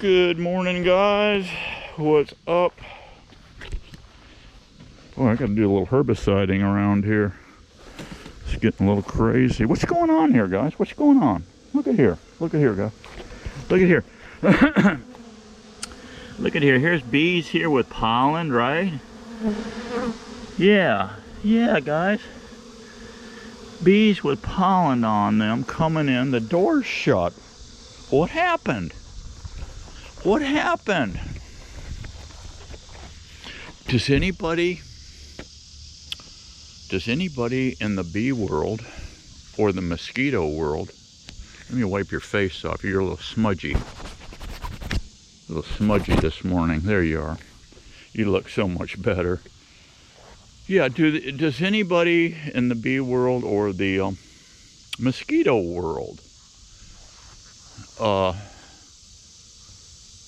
Good morning, guys. What's up? Boy, I gotta do a little herbiciding around here. It's getting a little crazy. What's going on here, guys? What's going on? Look at here. Look at here, guys. Look at here. Look at here. Here's bees here with pollen, right? Yeah, guys. Bees with pollen on them coming in. The door's shut. What happened? What happened? Does anybody in the bee world or the mosquito world, let me wipe your face off. You're a little smudgy. This morning. There you are. You look so much better. Yeah, does anybody in the bee world or the mosquito world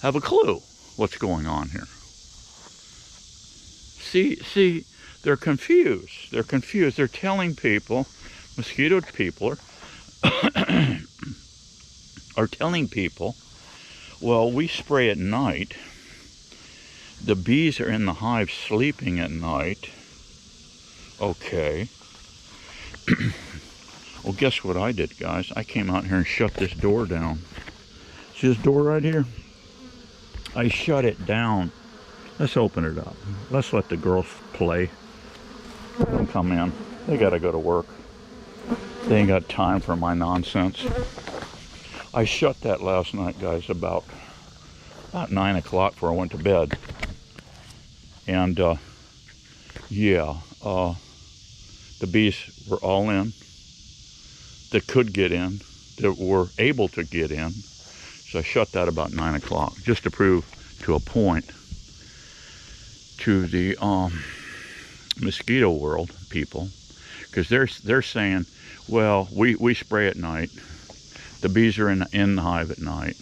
have a clue what's going on here? See, they're confused. They're telling people, mosquito people are telling people, well, we spray at night. The bees are in the hive sleeping at night. Okay. Well, guess what I did, guys? I came out here and shut this door down. See this door right here? I shut it down. Let's open it up. Let's let the girls play. Let them come in. They gotta go to work. They ain't got time for my nonsense. I shut that last night, guys, about 9 o'clock before I went to bed. And the bees were all in. That could get in. That were able to get in. So I shut that about 9 o'clock, just to prove to a point to the mosquito world people, because they're saying, well, we spray at night. The bees are in the hive at night.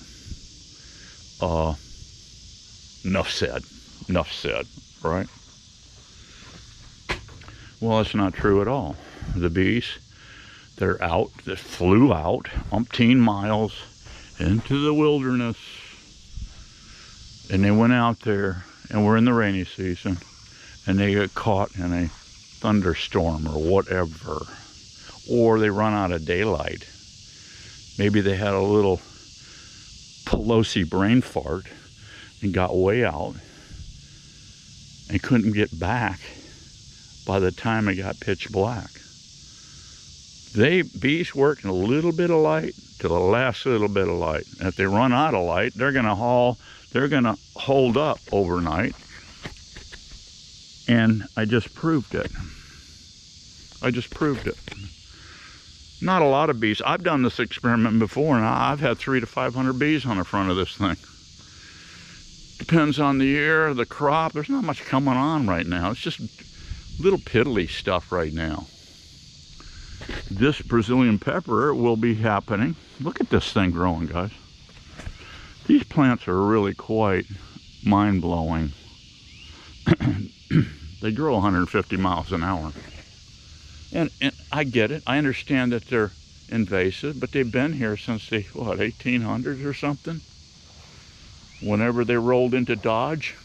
Enough said, right? Well, that's not true at all. The bees, that flew out umpteen miles into the wilderness, and they went out there, and we're in the rainy season, and they get caught in a thunderstorm or whatever, or they run out of daylight. Maybe they had a little Pelosi brain fart and got way out and couldn't get back by the time it got pitch black. Bees work in a little bit of light to the last little bit of light. And if they run out of light, they're gonna hold up overnight. And I just proved it. Not a lot of bees. I've done this experiment before, and I've had 300 to 500 bees on the front of this thing. Depends on the year, the crop. There's not much coming on right now. It's just little piddly stuff right now. This Brazilian pepper will be happening. Look at this thing growing, guys. These plants are really quite mind-blowing. They grow 150 miles an hour. And I get it. I understand that they're invasive, but they've been here since the, 1800s or something? Whenever they rolled into Dodge.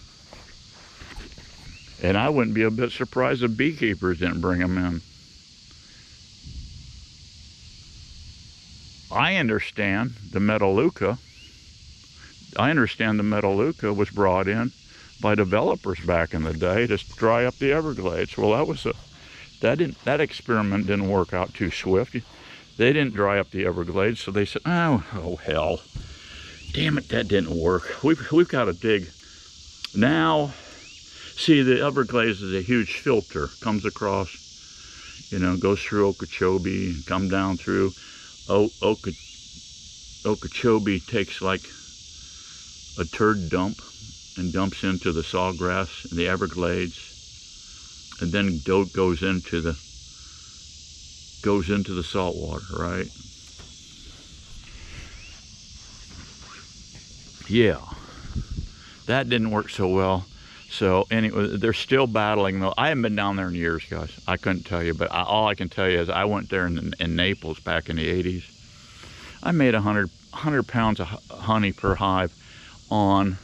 And I wouldn't be a bit surprised if beekeepers didn't bring them in. I understand the Metaleuca was brought in by developers back in the day to dry up the Everglades. Well, that experiment didn't work out too swift. They didn't dry up the Everglades, so they said, oh hell, damn it, that didn't work. We've got to dig now. See, the Everglades is a huge filter, comes across, goes through Okeechobee and come down through Okeechobee, takes like a turd dump and dumps into the sawgrass in the Everglades, and then goes into the salt water, right? Yeah, that didn't work so well. So anyway, they're still battling though. I haven't been down there in years, guys. I couldn't tell you, but all I can tell you is I went there in Naples back in the 80s. I made 100 pounds of honey per hive on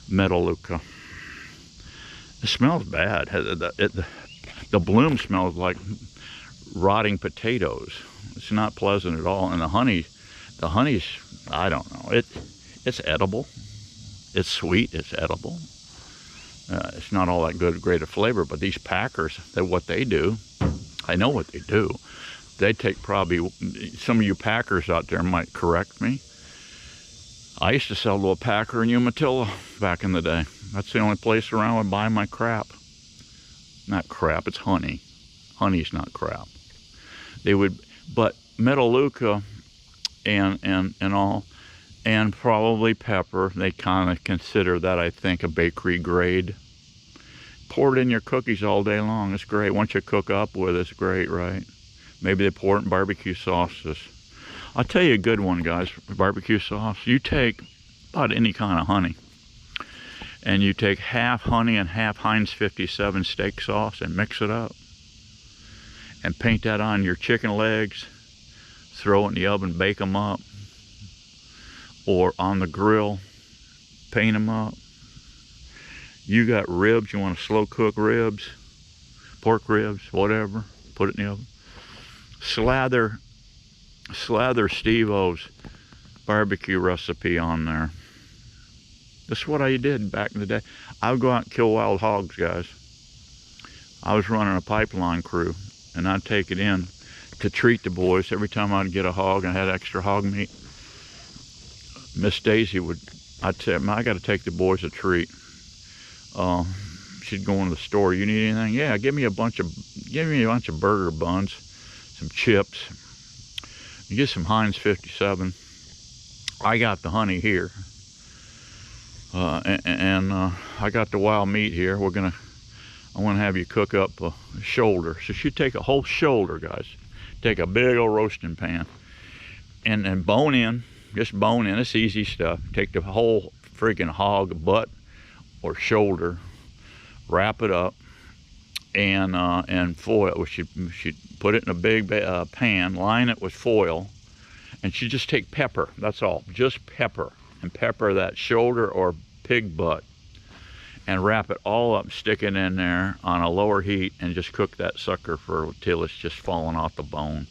Metaleuca. It smells bad. The bloom smells like rotting potatoes. It's not pleasant at all. And the honey's, I don't know. It's edible. It's sweet. It's edible. It's not all that great a flavor. But these packers, what they do, I know what they do. They take probably, some of you packers out there might correct me. I used to sell to a packer in Umatilla back in the day. That's the only place around I would buy my crap. Not crap, it's honey. Honey's not crap. They would, but Metaleuca and all, and probably pepper, they kind of consider that, I think, a bakery grade. Pour it in your cookies all day long. It's great. Once you cook up with it, it's great, right? Maybe they pour it in barbecue sauces. I'll tell you a good one, guys. Barbecue sauce. You take about any kind of honey, and you take half honey and half Heinz 57 steak sauce and mix it up. And paint that on your chicken legs. Throw it in the oven, bake them up. Or on the grill, paint them up. You got ribs, you want to slow cook ribs, pork ribs, whatever, put it in the oven. Slather Steve-O's barbecue recipe on there. This is what I did back in the day. I would go out and kill wild hogs, guys. I was running a pipeline crew, and I'd take it in to treat the boys. Every time I'd get a hog and I had extra hog meat, Miss Daisy I'd say, I got to take the boys a treat. She'd go into the store. You need anything? Yeah, give me a bunch of burger buns, some chips. You get some Heinz 57. I got the honey here, and I got the wild meat here. I want to have you cook up a shoulder. So you take a whole shoulder, guys. Take a big old roasting pan, and bone in. Just bone in. It's easy stuff. Take the whole freaking hog butt or shoulder, wrap it up, and foil. She'd put it in a big pan, line it with foil, and she'd just take pepper. That's all. Just pepper, and pepper that shoulder or pig butt, and wrap it all up, stick it in there on a lower heat, and just cook that sucker till it's just falling off the bone.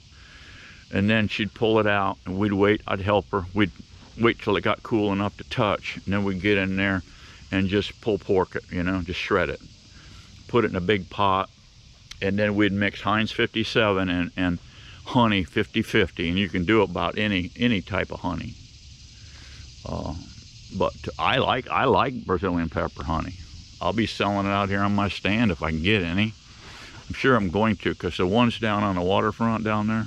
And then she'd pull it out, and we'd wait. I'd help her. We'd wait till it got cool enough to touch, and then we'd get in there and just pull pork it, just shred it. Put it in a big pot, and then we'd mix Heinz 57 and honey 50-50, and you can do about any type of honey. But I like Brazilian pepper honey. I'll be selling it out here on my stand if I can get any. I'm sure I'm going to, because the ones down on the waterfront down there,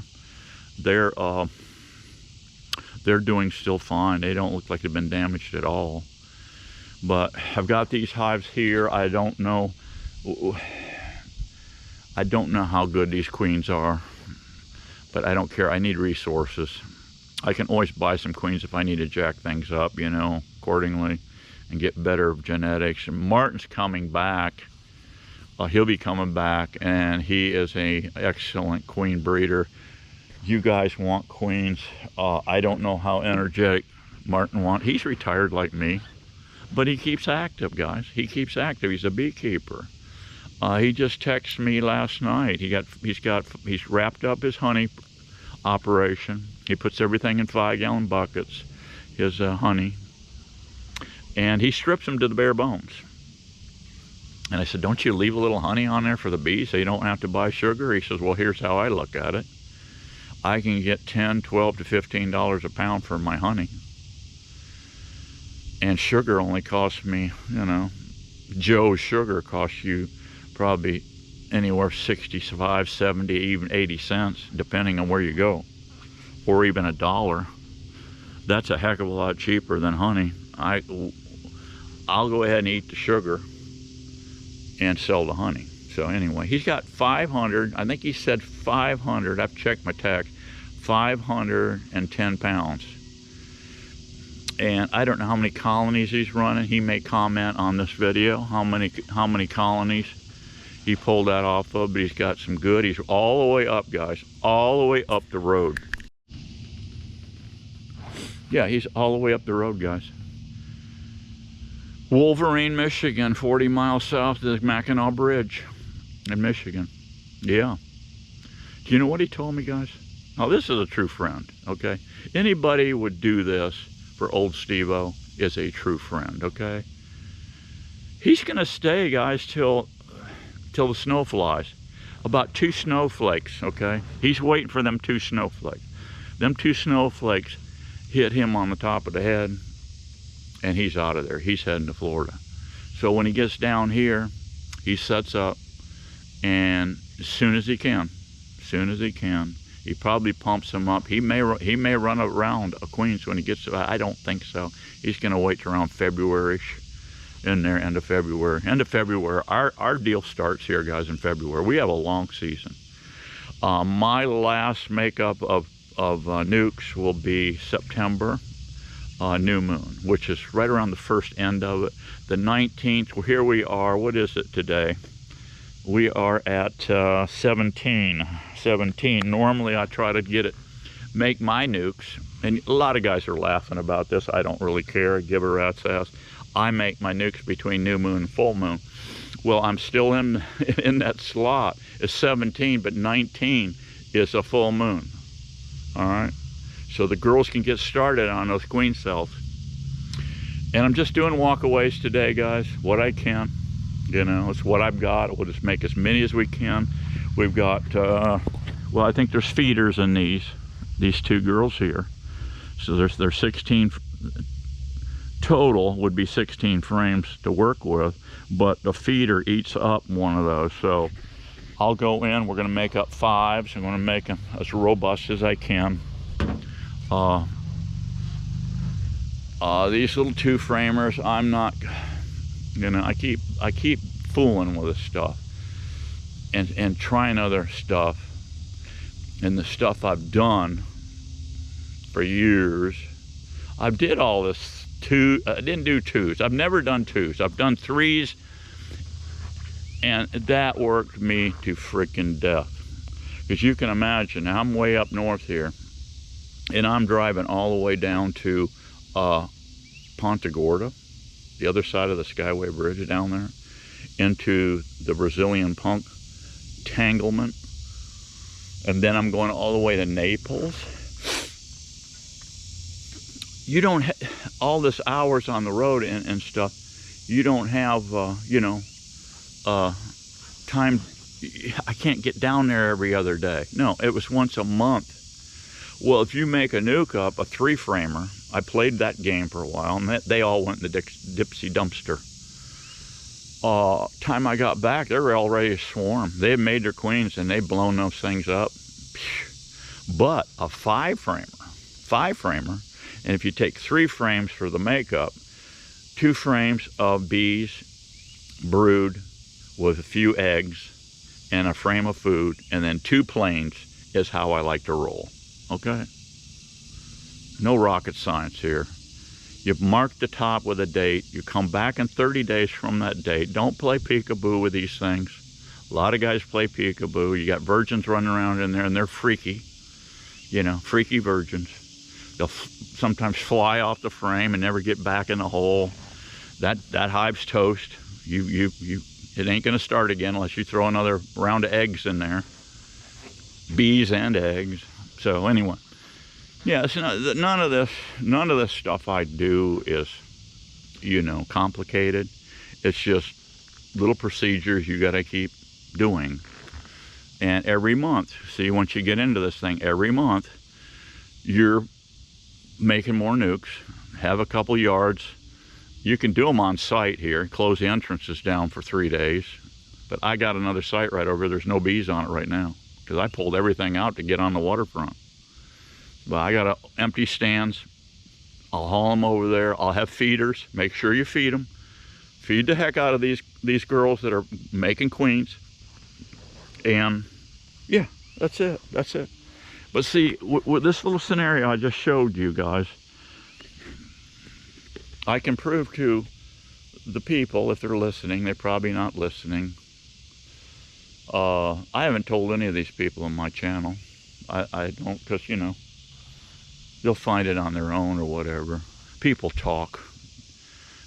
they're doing still fine. They don't look like they've been damaged at all. But I've got these hives here. I don't know how good these queens are, but I don't care. I need resources. I can always buy some queens if I need to jack things up, accordingly, and get better genetics. And Martin's coming back. He'll be coming back, and he is an excellent queen breeder. You guys want queens. I don't know how energetic Martin wants. He's retired like me, but he keeps active, guys. He keeps active. He's a beekeeper. He just texted me last night. He's wrapped up his honey operation. He puts everything in 5-gallon buckets, his honey, and he strips them to the bare bones. And I said, don't you leave a little honey on there for the bees so you don't have to buy sugar? He says, well, here's how I look at it. I can get $10, $12 to $15 a pound for my honey. And sugar only costs me, Joe's sugar costs you probably anywhere 65, 70, even 80 cents, depending on where you go, or even $1. That's a heck of a lot cheaper than honey. I'll go ahead and eat the sugar and sell the honey. So anyway, he's got 500, I think he said 500, I've checked my text, 510 pounds. And I don't know how many colonies he's running. He may comment on this video how many colonies he pulled that off of, but he's got some good. He's all the way up, guys, all the way up the road. Yeah, he's all the way up the road, guys. Wolverine, Michigan, 40 miles south of the Mackinac Bridge in Michigan. Yeah. Do you know what he told me, guys? Now, this is a true friend, okay? Anybody would do this for old Steve-O is a true friend, okay? He's going to stay, guys, till the snow flies. About 2 snowflakes, okay? He's waiting for them 2 snowflakes. Them 2 snowflakes hit him on the top of the head, and he's out of there. He's heading to Florida. So when he gets down here, he sets up, and as soon as he can, he probably pumps them up. He may run around Queens when he gets to, I don't think so. He's going to wait till around February-ish. In there, end of February. Our deal starts here, guys, in February. We have a long season. My last makeup of nukes will be September, new moon, which is right around the first end of it. The 19th, well, here we are. What is it today? We are at 17. Normally I try to make my nukes, and a lot of guys are laughing about this. I don't really care, give a rat's ass. I make my nukes between new moon and full moon. Well, I'm still in that slot. It's 17, but 19 is a full moon. All right, so the girls can get started on those queen cells. And I'm just doing walkaways today, guys, what I can. You know, it's what I've got. We'll just make as many as we can. We've got, well, I think there's feeders in these 2 girls here. So there's 16 total, would be 16 frames to work with, but the feeder eats up one of those. So I'll go in, we're going to make up 5s. I'm going to make them as robust as I can. These little 2 framers, I'm not, you know, I keep fooling with this stuff and trying other stuff, and the stuff I've done for years. I did all this. I didn't do 2s. I've never done 2s. I've done 3s, and that worked me to freaking death. Because you can imagine, I'm way up north here, and I'm driving all the way down to Ponta Gorda, the other side of the Skyway Bridge down there, into the Brazilian punk tanglement, and then I'm going all the way to Naples. You don't all this hours on the road and stuff. You don't have you know, time. I can't get down there every other day. No, it was once a month. Well, if you make a nuke up, a 3-framer, I played that game for a while, and they all went in the Dipsy dumpster. Time I got back, they were all ready to swarm. They had made their queens, and they'd blown those things up. But a 5-framer, and if you take 3 frames for the makeup, 2 frames of bees brood with a few eggs and a frame of food, and then 2 planes is how I like to roll, okay? No rocket science here. You mark the top with a date. You come back in 30 days from that date. Don't play peekaboo with these things. A lot of guys play peekaboo. You got virgins running around in there, and they're freaky, you know, freaky virgins. They'll sometimes fly off the frame and never get back in the hole. That hive's toast. It ain't gonna start again unless you throw another round of eggs in there. Bees and eggs. So anyway, yeah. So none of this stuff I do is, you know, complicated. It's just little procedures you gotta keep doing. And every month, see, once you get into this thing, every month you're making more nukes, have a couple yards. You can do them on site here, close the entrances down for 3 days. But I got another site right over here. There's no bees on it right now because I pulled everything out to get on the waterfront. But I got empty stands. I'll haul them over there. I'll have feeders. Make sure you feed them. Feed the heck out of these girls that are making queens. And yeah, that's it. But see, with this little scenario I just showed you guys, I can prove to the people, if they're listening, they're probably not listening. I haven't told any of these people on my channel. I don't, because, you know, they'll find it on their own or whatever. People talk.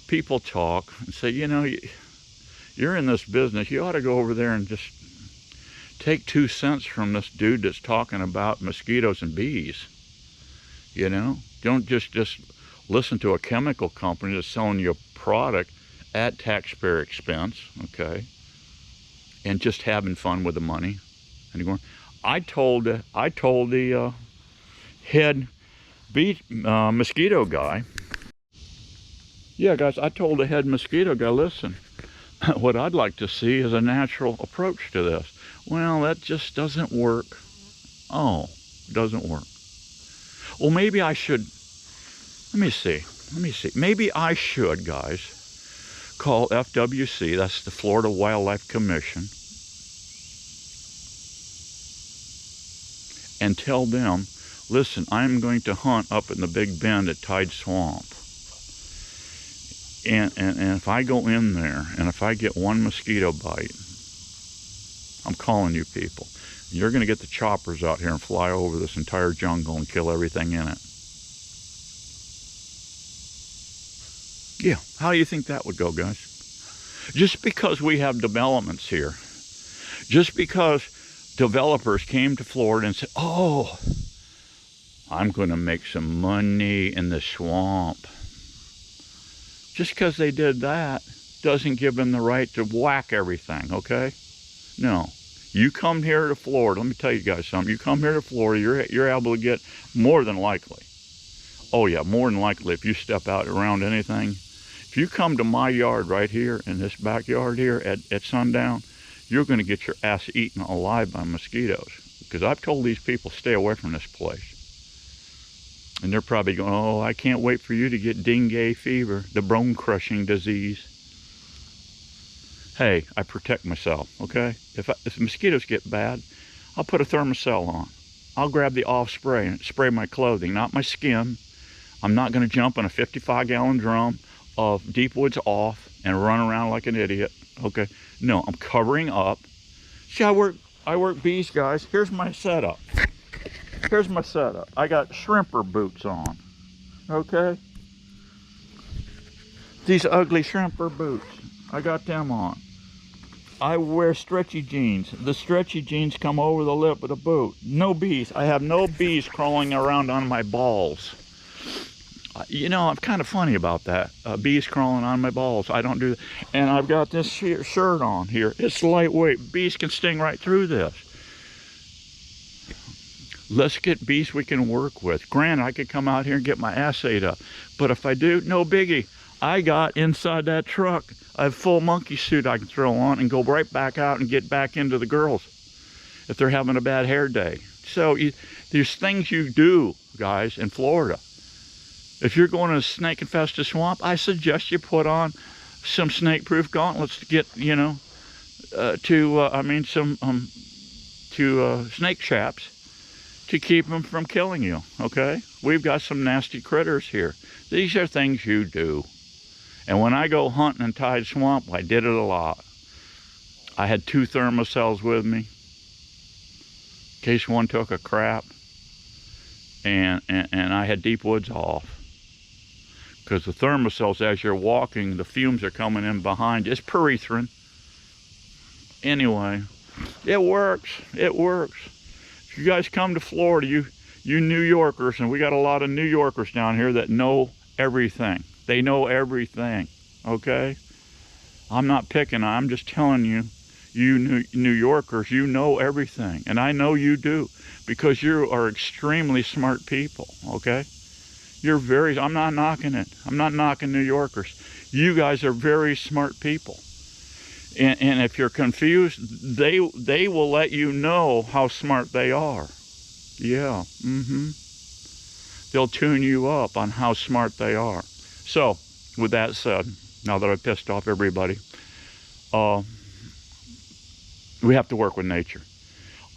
people talk and say, you know, you're in this business, you ought to go over there and just take 2 cents from this dude that's talking about mosquitoes and bees. You know, don't just listen to a chemical company that's selling you a product at taxpayer expense, okay, and just having fun with the money. And going, I told the head mosquito guy, yeah, guys, I told the head mosquito guy, listen, what I'd like to see is a natural approach to this. Well, that just doesn't work. Oh, doesn't work. Well, maybe I should, let me see. Maybe I should, guys, call FWC, that's the Florida Wildlife Commission, and tell them, listen, I'm going to hunt up in the Big Bend at Tide Swamp. And if I go in there and if I get one mosquito bite, I'm calling you people. You're going to get the choppers out here and fly over this entire jungle and kill everything in it. Yeah, how do you think that would go, guys? Just because we have developments here, just because developers came to Florida and said, oh, I'm going to make some money in the swamp. Just because they did that doesn't give them the right to whack everything, okay? No. You come here to Florida, let me tell you guys something. You come here to Florida, you're able to get more than likely. Oh yeah, more than likely if you step out around anything. If you come to my yard right here, in this backyard here at sundown, you're going to get your ass eaten alive by mosquitoes. Because I've told these people, stay away from this place. And they're probably going, oh, I can't wait for you to get dengue fever, the bone-crushing disease. Hey, I protect myself, okay? If mosquitoes get bad, I'll put a thermocell on. I'll grab the off spray and spray my clothing, not my skin. I'm not going to jump in a 55-gallon drum of Deep Woods Off and run around like an idiot, okay? No, I'm covering up. See, I work bees, guys. Here's my setup. Here's my setup. I got shrimper boots on, okay? These ugly shrimper boots, I got them on. I wear stretchy jeans. The stretchy jeans come over the lip of the boot. No bees. I have no bees crawling around on my balls. You know, I'm kind of funny about that. Bees crawling on my balls. I don't do that. And I've got this shirt on here. It's lightweight. Bees can sting right through this. Let's get bees we can work with. Granted, I could come out here and get my ass ate up. But if I do, no biggie. I got inside that truck a full monkey suit I can throw on and go right back out and get back into the girls if they're having a bad hair day. So there's things you do, guys, in Florida. If you're going to a snake-infested swamp, I suggest you put on some snake-proof gauntlets to get, you know, snake traps to keep them from killing you, okay? We've got some nasty critters here. These are things you do. And when I go hunting in Tide Swamp, I did it a lot. I had 2 thermocells with me in case one took a crap. And I had Deep Woods Off. Because the thermocells, as you're walking, the fumes are coming in behind you. It's pyrethrin. Anyway, it works. It works. If you guys come to Florida, you New Yorkers, and we got a lot of New Yorkers down here that know everything. They know everything, okay? I'm not picking, I'm just telling you, you New Yorkers, you know everything. And I know you do, because you are extremely smart people, okay? I'm not knocking it. I'm not knocking New Yorkers. You guys are very smart people. And if you're confused, they will let you know how smart they are. Yeah, They'll tune you up on how smart they are. So, with that said, now that I've pissed off everybody, we have to work with nature.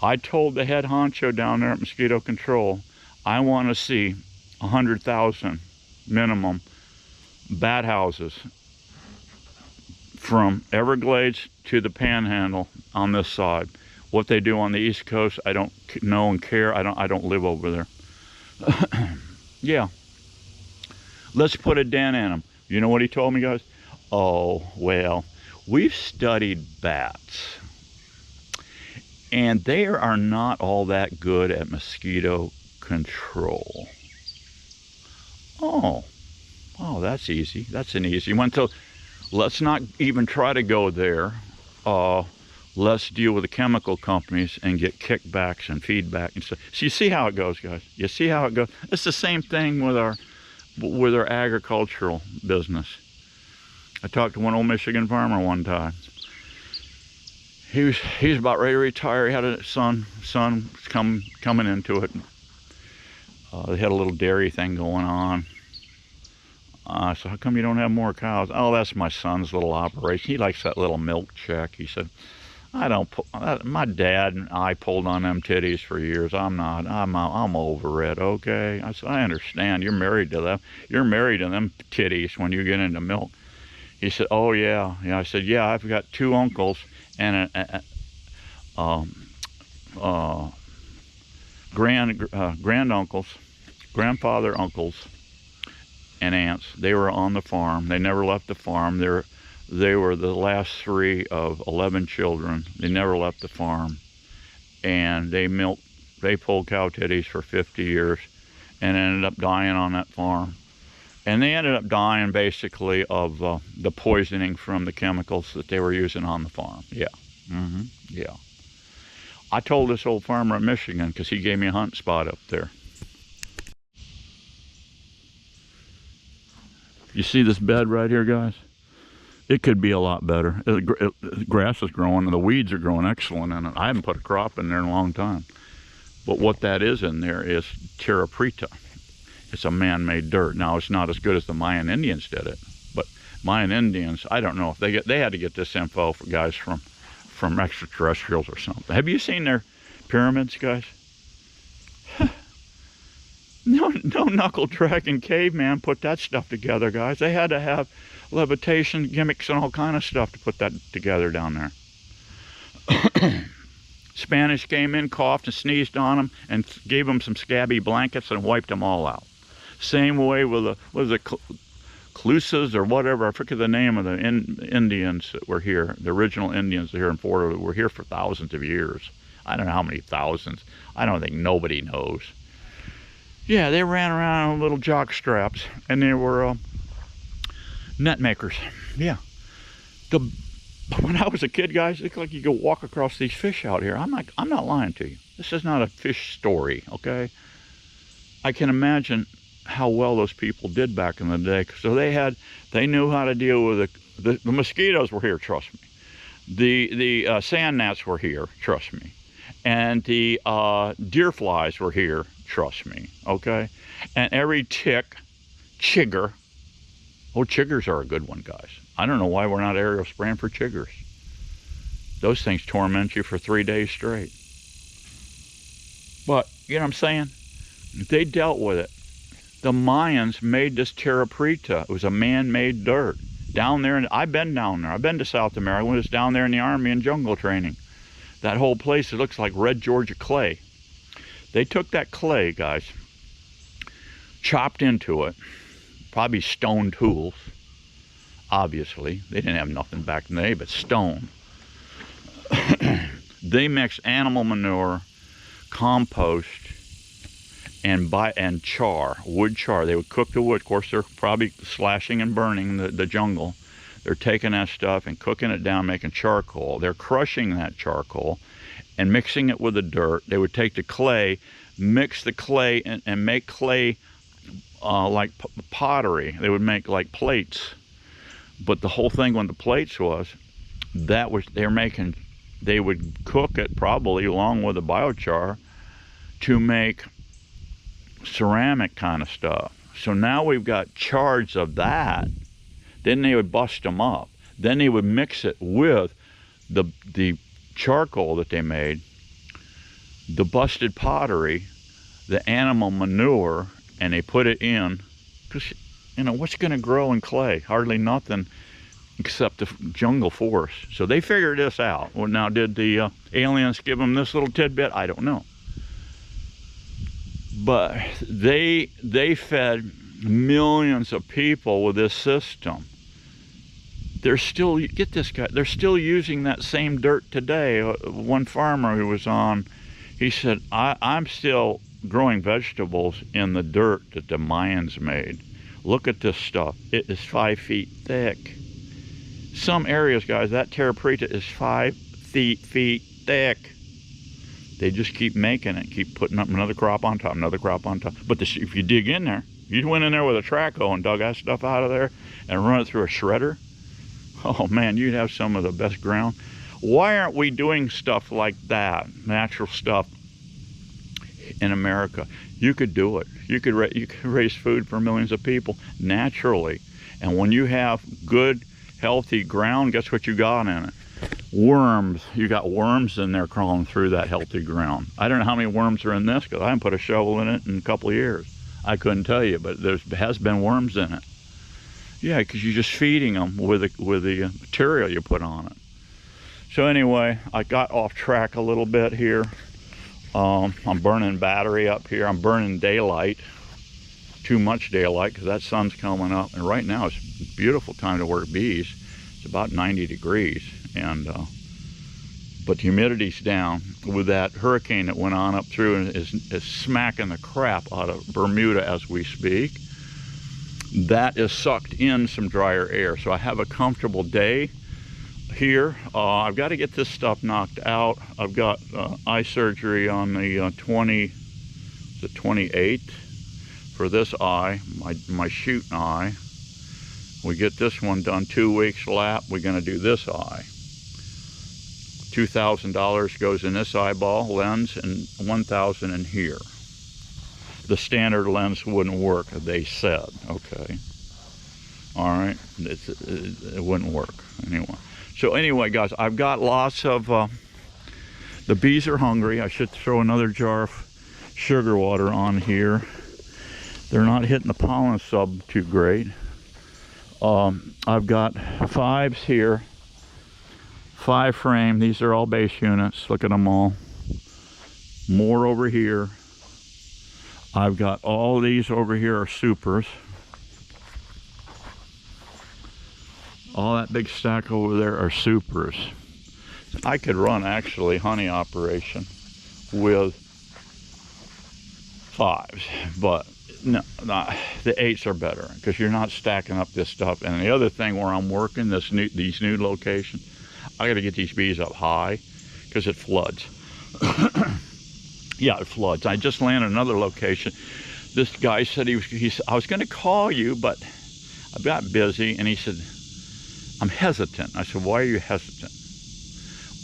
I told the head honcho down there at Mosquito Control, I want to see 100,000 minimum bat houses from Everglades to the Panhandle on this side. What they do on the East Coast, I don't know and care. I don't live over there. Yeah. Let's put a dent in them. You know what he told me, guys? Oh, well, we've studied bats, and they are not all that good at mosquito control. Oh, that's easy. That's an easy one. So let's not even try to go there. Let's deal with the chemical companies and get kickbacks and feedback and stuff. So you see how it goes, guys. You see how it goes. It's the same thing with our agricultural business. I talked to one old Michigan farmer one time. He was about ready to retire. He had a son coming into it. They had a little dairy thing going on. So how come you don't have more cows? Oh, that's my son's little operation. He likes that little milk check. He said, my dad and I pulled on them titties for years. I'm over it, okay? I said, I understand. You're married to them. You're married to them titties when you get into milk. He said, oh, yeah. I said, yeah, I've got 2 uncles and granduncles, grandfather uncles, and aunts. They were on the farm. They never left the farm. They were the last 3 of 11 children. They never left the farm, and they pulled cow titties for 50 years, and ended up dying on that farm. And they ended up dying basically of the poisoning from the chemicals that they were using on the farm. Yeah, yeah. I told this old farmer in Michigan because he gave me a hunting spot up there. You see this bed right here, guys? It could be a lot better. Grass is growing and the weeds are growing excellent in it. I haven't put a crop in there in a long time. But what that is in there is Terra preta. It's a man-made dirt. Now, it's not as good as the Mayan Indians did it, but Mayan Indians, I don't know if they had to get this info for guys from extraterrestrials or something. Have you seen their pyramids, guys? No knuckle-dragging caveman put that stuff together, guys. They had to have levitation gimmicks and all kind of stuff to put that together down there. Spanish came in, coughed and sneezed on them, and gave them some scabby blankets and wiped them all out. Same way with the Clusas or whatever, I forget the name of the Indians that were here, the original Indians here in Florida, that were here for thousands of years. I don't know how many thousands. I don't think nobody knows. Yeah, they ran around on little jock straps, and they were net makers. Yeah. When I was a kid, guys, it looked like you could walk across these fish out here. I'm not lying to you. This is not a fish story, okay? I can imagine how well those people did back in the day. So they knew how to deal with the mosquitoes were here, trust me. The sand gnats were here, trust me. And the deer flies were here, trust me, okay? And every chigger, oh, chiggers are a good one, guys. I don't know why we're not aerial spraying for chiggers. Those things torment you for 3 days straight. But, you know what I'm saying? They dealt with it. The Mayans made this Terra preta. It was a man-made dirt. Down there, and I've been down there. I've been to South America. When I was down there in the Army and jungle training. That whole place, it looks like red Georgia clay. They took that clay, guys, chopped into it, probably stone tools, obviously. They didn't have nothing back in the day but stone. They mixed animal manure, compost, and char, wood char. They would cook the wood. Of course, they're probably slashing and burning the jungle. They're taking that stuff and cooking it down, making charcoal. They're crushing that charcoal and mixing it with the dirt. They would take the clay, mix the clay, and make clay like pottery. They would make like plates. But the whole thing with the plates was, they would cook it probably along with the biochar to make ceramic kind of stuff. So now we've got shards of that. Then they would bust them up. Then they would mix it with the charcoal that they made, the busted pottery, the animal manure, and they put it in. Because, you know, what's going to grow in clay? Hardly nothing except the jungle forest. So they figured this out. Well, now, did the aliens give them this little tidbit? I don't know. But they fed millions of people with this system. They're still, get this guy, they're still using that same dirt today. One farmer who was on, he said, I'm still growing vegetables in the dirt that the Mayans made. Look at this stuff. It is 5 feet thick. Some areas, guys, that Terra preta is 5 feet thick. They just keep making it, keep putting up another crop on top, another crop on top. But if you dig in there, you went in there with a track hoe and dug that stuff out of there and run it through a shredder, oh man, you'd have some of the best ground. Why aren't we doing stuff like that, natural stuff, in America? You could do it. You could raise food for millions of people naturally. And when you have good, healthy ground, guess what you got in it? Worms. You got worms in there crawling through that healthy ground. I don't know how many worms are in this because I haven't put a shovel in it in a couple of years. I couldn't tell you, but there has been worms in it. Yeah, because you're just feeding them with the material you put on it. So anyway, I got off track a little bit here. I'm burning battery up here. I'm burning daylight, too much daylight, because that sun's coming up. And right now it's a beautiful time to work bees. It's about 90 degrees, and but the humidity's down. With that hurricane that went on up through and is smacking the crap out of Bermuda as we speak, that is sucked in some drier air. So I have a comfortable day here. I've got to get this stuff knocked out. I've got eye surgery on the 28th for this eye, my shooting eye. We get this one done 2 weeks lap. We're going to do this eye. $2,000 goes in this eyeball lens and $1,000 in here. The standard lens wouldn't work, they said. Okay, all right, it wouldn't work anyway. So anyway, guys, I've got lots of the bees are hungry. I should throw another jar of sugar water on here. They're not hitting the pollen sub too great. I've got 5s here, 5 frame. These are all base units. Look at them all. More over here. I've got all these over here are supers. All that big stack over there are supers. I could run actually honey operation with 5s, but no, the 8s are better because you're not stacking up this stuff. And the other thing where I'm working these new locations, I got to get these bees up high because it floods. Yeah, it floods. I just landed another location. This guy said I was going to call you, but I got busy, and he said, I'm hesitant. I said, why are you hesitant?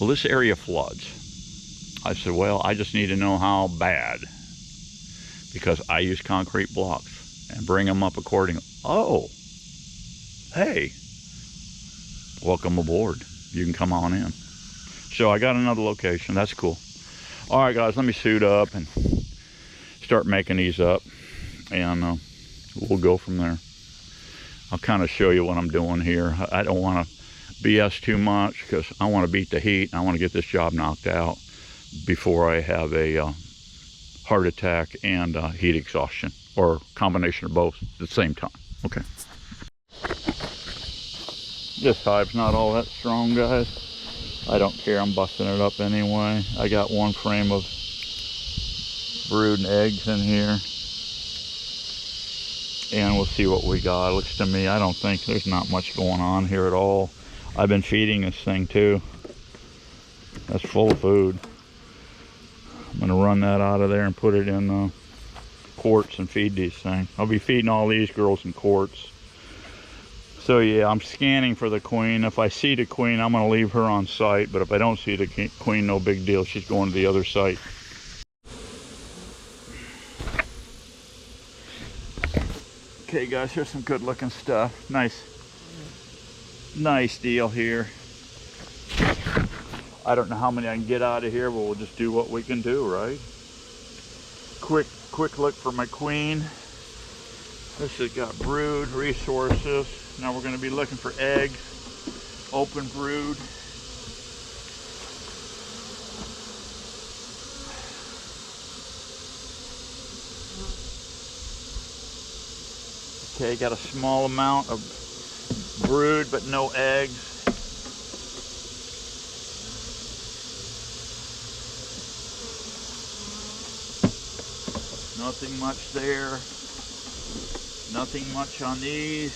Well, this area floods. I said, well, I just need to know how bad, because I use concrete blocks and bring them up accordingly. Oh, hey, welcome aboard. You can come on in. So I got another location. That's cool. All right, guys, let me suit up and start making these up, and we'll go from there. I'll kind of show you what I'm doing here. I don't want to BS too much because I want to beat the heat. I want to get this job knocked out before I have a heart attack and heat exhaustion, or combination of both at the same time. Okay. This hive's not all that strong, guys. I don't care, I'm busting it up anyway. I got 1 frame of brood eggs in here. And we'll see what we got. It looks to me, I don't think there's not much going on here at all. I've been feeding this thing too. That's full of food. I'm gonna run that out of there and put it in quarts and feed these things. I'll be feeding all these girls in quarts. So yeah, I'm scanning for the queen. If I see the queen, I'm gonna leave her on site, but if I don't see the queen, no big deal. She's going to the other site. Okay guys, here's some good looking stuff. Nice deal here. I don't know how many I can get out of here, but we'll just do what we can do, right? Quick look for my queen. This has got brood, resources. Now we're going to be looking for eggs, open brood. Okay, got a small amount of brood, but no eggs. Nothing much there. Nothing much on these.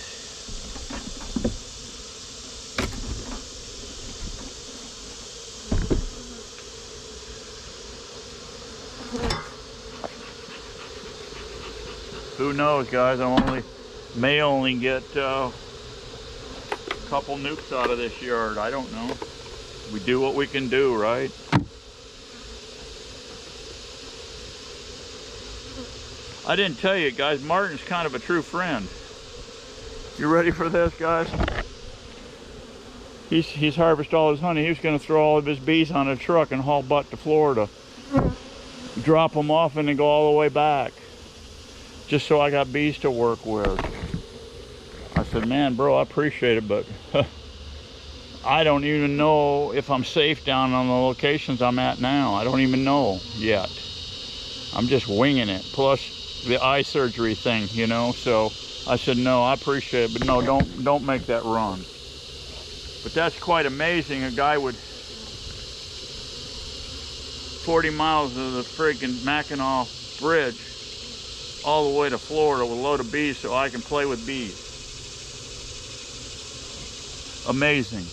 Who knows, guys? May only get a couple nukes out of this yard. I don't know. We do what we can do, right? I didn't tell you, guys, Martin's kind of a true friend. You ready for this, guys? He's harvested all his honey. He was going to throw all of his bees on a truck and haul butt to Florida. Drop them off and then go all the way back. Just so I got bees to work with. I said, man, bro, I appreciate it, but I don't even know if I'm safe down on the locations I'm at now. I don't even know yet. I'm just winging it. Plus the eye surgery thing, you know. So I said, no, I appreciate it, but no, don't make that run. But that's quite amazing. A guy would 40 miles of the freaking Mackinac Bridge all the way to Florida with a load of bees so I can play with bees. Amazing.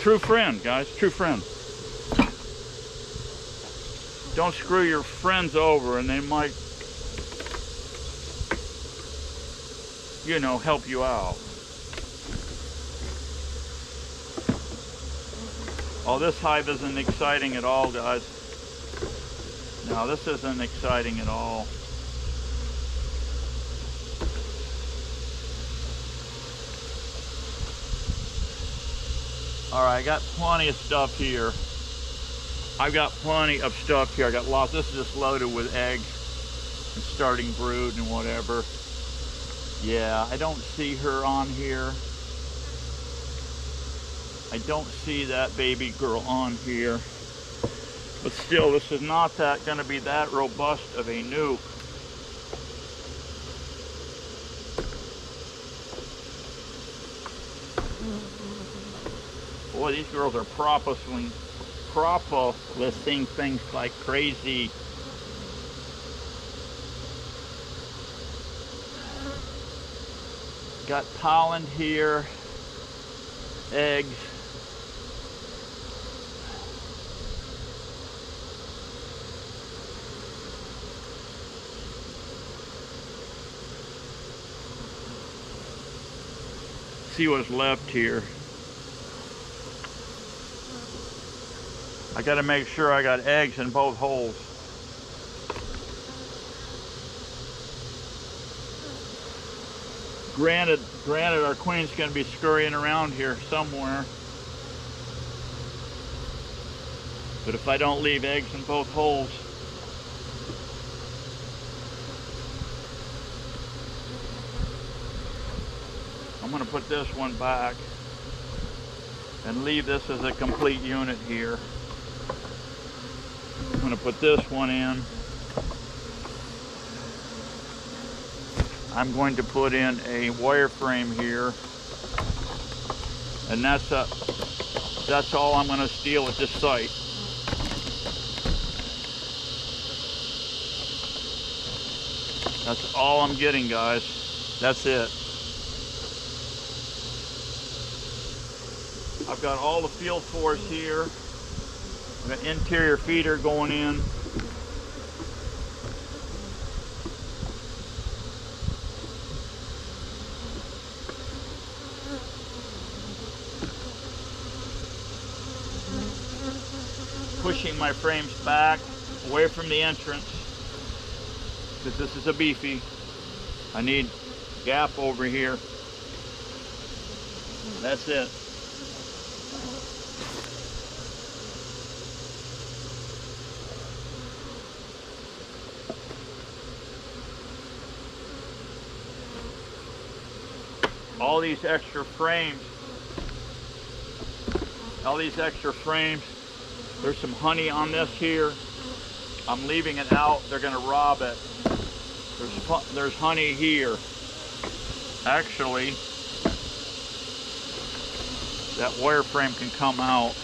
True friend, guys, true friend. Don't screw your friends over and they might, you know, help you out. Oh, this hive isn't exciting at all, guys. No, this isn't exciting at all. All right, I got plenty of stuff here. I've got plenty of stuff here. I got lots. This is just loaded with eggs and starting brood and whatever. Yeah, I don't see her on here. I don't see that baby girl on here. But still, this is not going to be that robust of a nuke. Boy, these girls are propolising things like crazy. Got pollen here, eggs. See what's left here. I got to make sure I got eggs in both holes. Granted, our queen's going to be scurrying around here somewhere. But if I don't leave eggs in both holes, I'm going to put this one back and leave this as a complete unit here. I'm going to put this one in. I'm going to put in a wireframe here, and that's all I'm going to steal at this site. That's all I'm getting, guys. That's it. I've got all the field force here. I've got interior feeder going in. Pushing my frames back away from the entrance because this is a beefy. I need gap over here. That's it. All these extra frames, there's some honey on this here. I'm leaving it out. They're going to rob it. There's honey here. Actually, that wire frame can come out.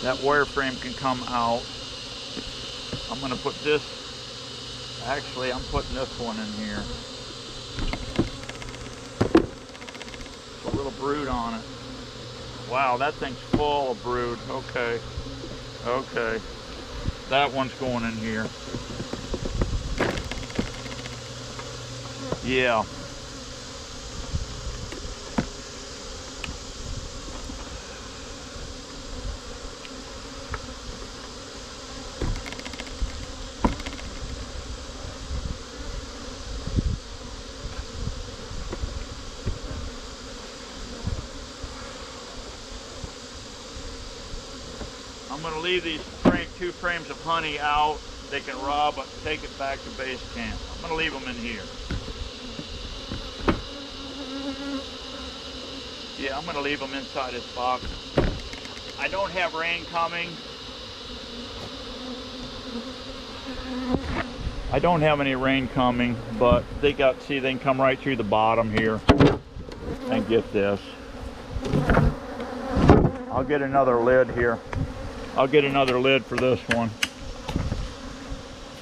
That wire frame can come out. I'm going to put this, actually I'm putting this one in here. There's a little brood on it. Wow, that thing's full of brood. Okay. Okay. That one's going in here. Yeah. I'm going to leave these 2 frames of honey out. They can rob, but take it back to base camp. I'm going to leave them in here. Yeah, I'm going to leave them inside this box. I don't have rain coming. I don't have any rain coming, but they can come right through the bottom here and get this. I'll get another lid here. I'll get another lid for this one.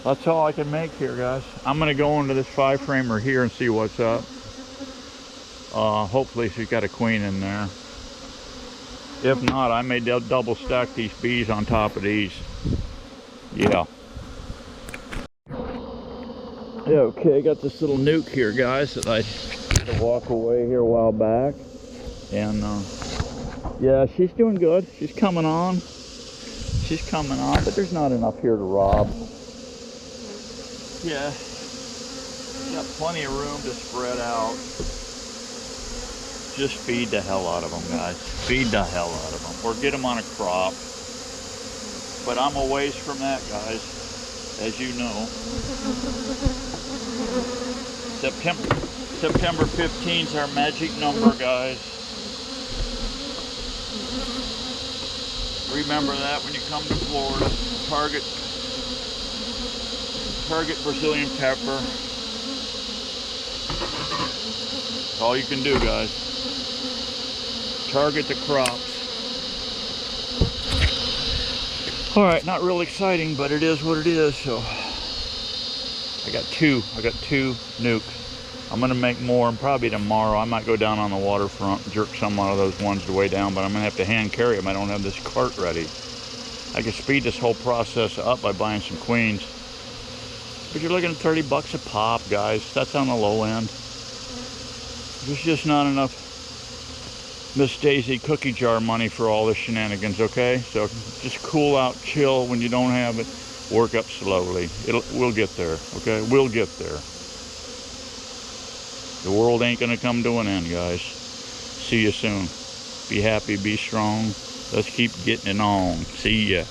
That's all I can make here, guys. I'm going to go into this 5-framer here and see what's up. Hopefully she's got a queen in there. If not, I may double stack these bees on top of these. Yeah. Okay, I got this little nuke here, guys, that I had to walk away here a while back. And yeah, she's doing good. She's coming on. She's coming on, but there's not enough here to rob. Yeah, got plenty of room to spread out. Just feed the hell out of them, guys. Feed the hell out of them, or get them on a crop. But I'm a ways from that, guys, as you know. September 15th is our magic number, guys. Remember that when you come to Florida. Target Brazilian pepper. That's all you can do, guys. Target the crops. All right, not real exciting, but it is what it is. So I got two nukes. I'm gonna make more, and probably tomorrow I might go down on the waterfront and jerk some out of those ones the way down, but I'm gonna have to hand carry them. I don't have this cart ready. I could speed this whole process up by buying some queens, but you're looking at 30 bucks a pop, guys. That's on the low end. There's just not enough Miss Daisy cookie jar money for all this shenanigans, okay? So just cool out, chill when you don't have it, work up slowly. We'll get there, okay? We'll get there. The world ain't gonna come to an end, guys. See you soon. Be happy, be strong. Let's keep getting it on. See ya.